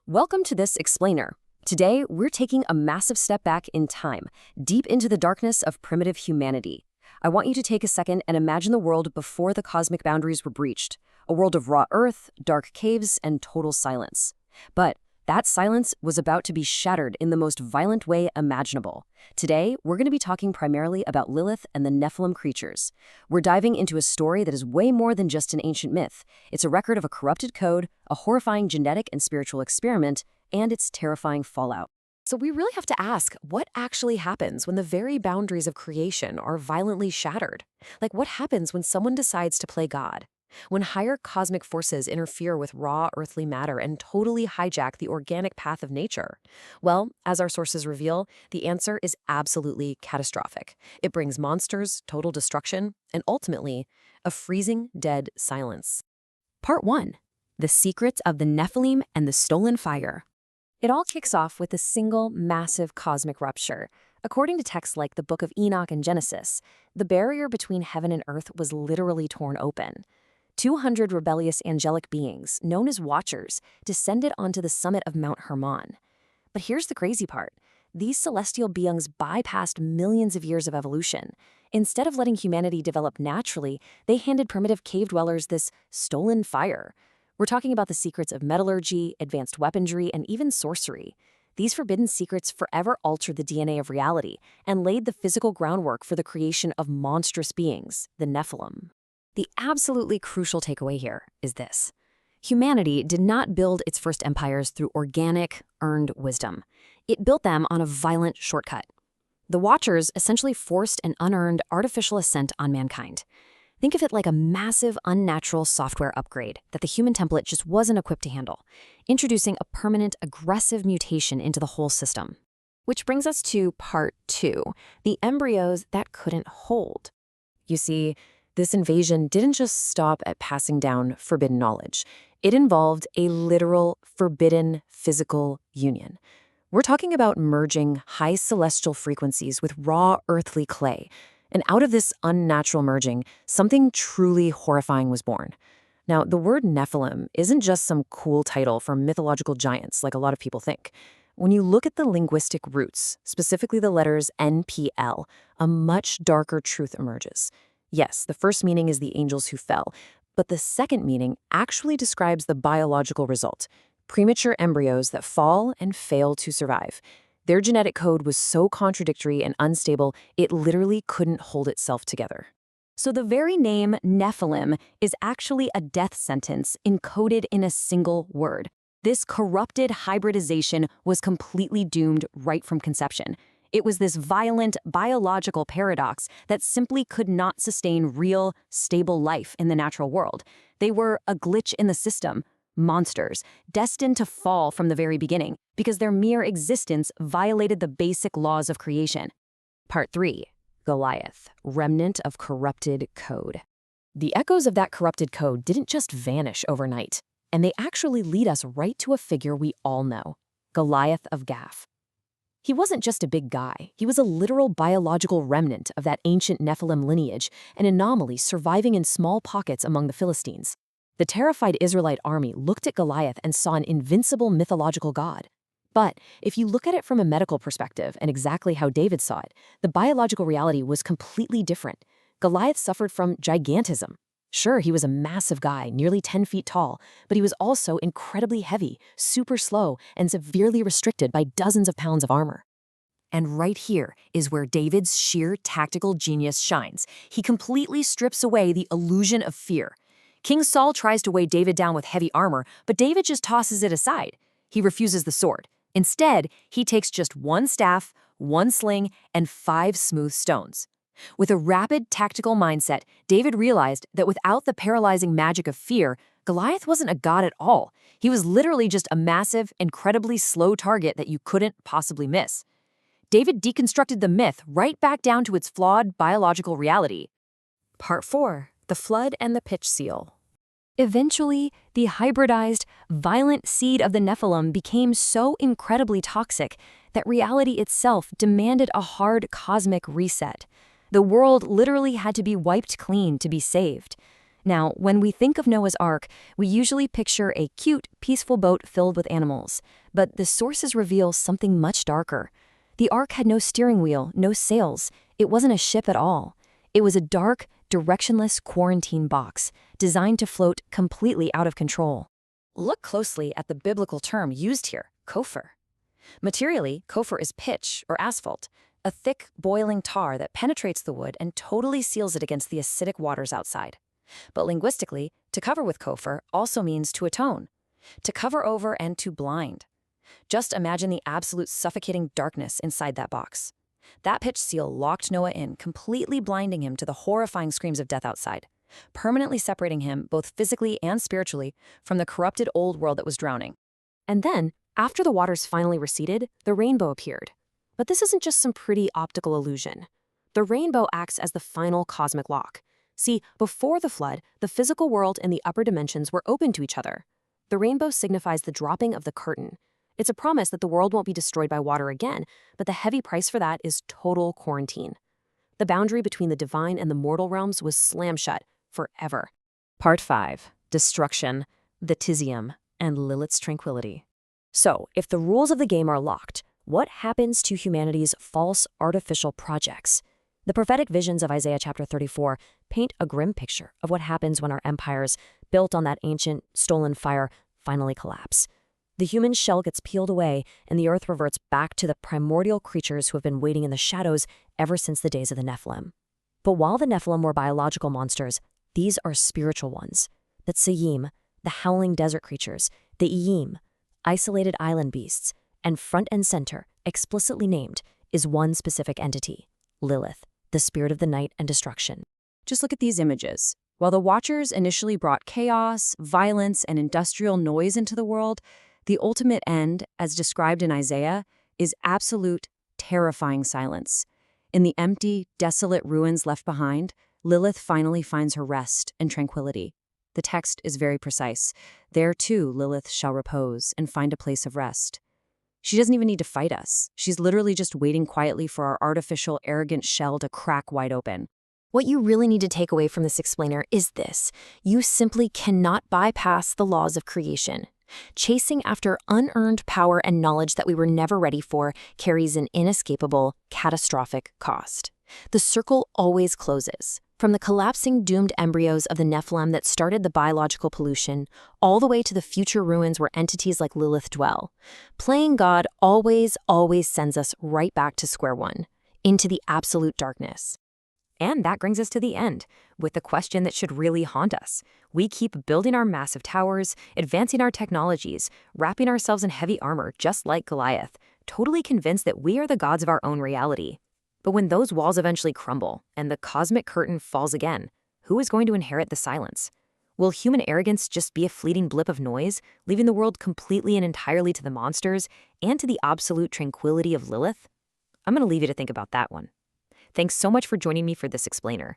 Welcome to this explainer. Today, we're taking a massive step back in time, deep into the darkness of primitive humanity. I want you to take a second and imagine the world before the cosmic boundaries were breached, a world of raw earth, dark caves, and total silence. But that silence was about to be shattered in the most violent way imaginable. Today, we're going to be talking primarily about Lilith and the Nephilim creatures. We're diving into a story that is way more than just an ancient myth. It's a record of a corrupted code, a horrifying genetic and spiritual experiment, and its terrifying fallout. So we really have to ask, what actually happens when the very boundaries of creation are violently shattered? Like, what happens when someone decides to play God? When higher cosmic forces interfere with raw earthly matter and totally hijack the organic path of nature? Well, as our sources reveal, the answer is absolutely catastrophic. It brings monsters, total destruction, and ultimately, a freezing dead silence. Part 1. The Secrets of the Nephilim and the Stolen Fire. It all kicks off with a single, massive cosmic rupture. According to texts like the Book of Enoch and Genesis, the barrier between heaven and earth was literally torn open. 200 rebellious angelic beings, known as Watchers, descended onto the summit of Mount Hermon. But here's the crazy part. These celestial beings bypassed millions of years of evolution. Instead of letting humanity develop naturally, they handed primitive cave dwellers this stolen fire. We're talking about the secrets of metallurgy, advanced weaponry, and even sorcery. These forbidden secrets forever altered the DNA of reality and laid the physical groundwork for the creation of monstrous beings, the Nephilim. The absolutely crucial takeaway here is this. Humanity did not build its first empires through organic, earned wisdom. It built them on a violent shortcut. The Watchers essentially forced an unearned artificial ascent on mankind. Think of it like a massive, unnatural software upgrade that the human template just wasn't equipped to handle, introducing a permanent, aggressive mutation into the whole system. Which brings us to part 2, the embryos that couldn't hold. You see, this invasion didn't just stop at passing down forbidden knowledge. It involved a literal, forbidden physical union. We're talking about merging high celestial frequencies with raw earthly clay. And out of this unnatural merging, something truly horrifying was born. Now, the word Nephilim isn't just some cool title for mythological giants like a lot of people think. When you look at the linguistic roots, specifically the letters NPL, a much darker truth emerges. Yes, the first meaning is the angels who fell, but the second meaning actually describes the biological result, premature embryos that fall and fail to survive. Their genetic code was so contradictory and unstable, it literally couldn't hold itself together. So the very name Nephilim is actually a death sentence encoded in a single word. This corrupted hybridization was completely doomed right from conception. It was this violent biological paradox that simply could not sustain real, stable life in the natural world. They were a glitch in the system, monsters, destined to fall from the very beginning because their mere existence violated the basic laws of creation. Part 3. Goliath, remnant of corrupted code. The echoes of that corrupted code didn't just vanish overnight, and they actually lead us right to a figure we all know, Goliath of Gath. He wasn't just a big guy. He was a literal biological remnant of that ancient Nephilim lineage, an anomaly surviving in small pockets among the Philistines. The terrified Israelite army looked at Goliath and saw an invincible mythological god. But if you look at it from a medical perspective and exactly how David saw it, the biological reality was completely different. Goliath suffered from gigantism. Sure, he was a massive guy, nearly 10 feet tall, but he was also incredibly heavy, super slow, and severely restricted by dozens of pounds of armor. And right here is where David's sheer tactical genius shines. He completely strips away the illusion of fear. King Saul tries to weigh David down with heavy armor, but David just tosses it aside. He refuses the sword. Instead, he takes just one staff, one sling, and 5 smooth stones. With a rapid tactical mindset, David realized that without the paralyzing magic of fear, Goliath wasn't a god at all. He was literally just a massive, incredibly slow target that you couldn't possibly miss. David deconstructed the myth right back down to its flawed biological reality. Part 4. The Flood and the Pitch Seal. Eventually, the hybridized, violent seed of the Nephilim became so incredibly toxic that reality itself demanded a hard cosmic reset. The world literally had to be wiped clean to be saved. Now, when we think of Noah's Ark, we usually picture a cute, peaceful boat filled with animals. But the sources reveal something much darker. The Ark had no steering wheel, no sails. It wasn't a ship at all. It was a dark, directionless quarantine box, designed to float completely out of control. Look closely at the biblical term used here, kopher. Materially, kopher is pitch or asphalt, a thick, boiling tar that penetrates the wood and totally seals it against the acidic waters outside. But linguistically, to cover with kopher also means to atone, to cover over and to blind. Just imagine the absolute suffocating darkness inside that box. That pitch seal locked Noah in, completely blinding him to the horrifying screams of death outside, permanently separating him, both physically and spiritually, from the corrupted old world that was drowning. And then, after the waters finally receded, the rainbow appeared. But this isn't just some pretty optical illusion. The rainbow acts as the final cosmic lock. See, before the flood, the physical world and the upper dimensions were open to each other. The rainbow signifies the dropping of the curtain. It's a promise that the world won't be destroyed by water again, but the heavy price for that is total quarantine. The boundary between the divine and the mortal realms was slammed shut forever. Part 5. Destruction, the Tizium, and Lilith's tranquility. So, if the rules of the game are locked, what happens to humanity's false artificial projects? The prophetic visions of Isaiah chapter 34 paint a grim picture of what happens when our empires, built on that ancient, stolen fire, finally collapse. The human shell gets peeled away, and the earth reverts back to the primordial creatures who have been waiting in the shadows ever since the days of the Nephilim. But while the Nephilim were biological monsters, these are spiritual ones. The Tsayim, the howling desert creatures, the Iyim, isolated island beasts, and front and center, explicitly named, is one specific entity, Lilith, the spirit of the night and destruction. Just look at these images. While the Watchers initially brought chaos, violence, and industrial noise into the world, the ultimate end, as described in Isaiah, is absolute, terrifying silence. In the empty, desolate ruins left behind, Lilith finally finds her rest and tranquility. The text is very precise. There, too, Lilith shall repose and find a place of rest. She doesn't even need to fight us. She's literally just waiting quietly for our artificial, arrogant shell to crack wide open. What you really need to take away from this explainer is this: you simply cannot bypass the laws of creation. Chasing after unearned power and knowledge that we were never ready for carries an inescapable, catastrophic cost. The circle always closes. From the collapsing doomed embryos of the Nephilim that started the biological pollution, all the way to the future ruins where entities like Lilith dwell. Playing God always sends us right back to square one, into the absolute darkness. And that brings us to the end, with the question that should really haunt us. We keep building our massive towers, advancing our technologies, wrapping ourselves in heavy armor just like Goliath, totally convinced that we are the gods of our own reality. But when those walls eventually crumble and the cosmic curtain falls again, who is going to inherit the silence? Will human arrogance just be a fleeting blip of noise, leaving the world completely and entirely to the monsters and to the absolute tranquility of Lilith? I'm going to leave you to think about that one. Thanks so much for joining me for this explainer.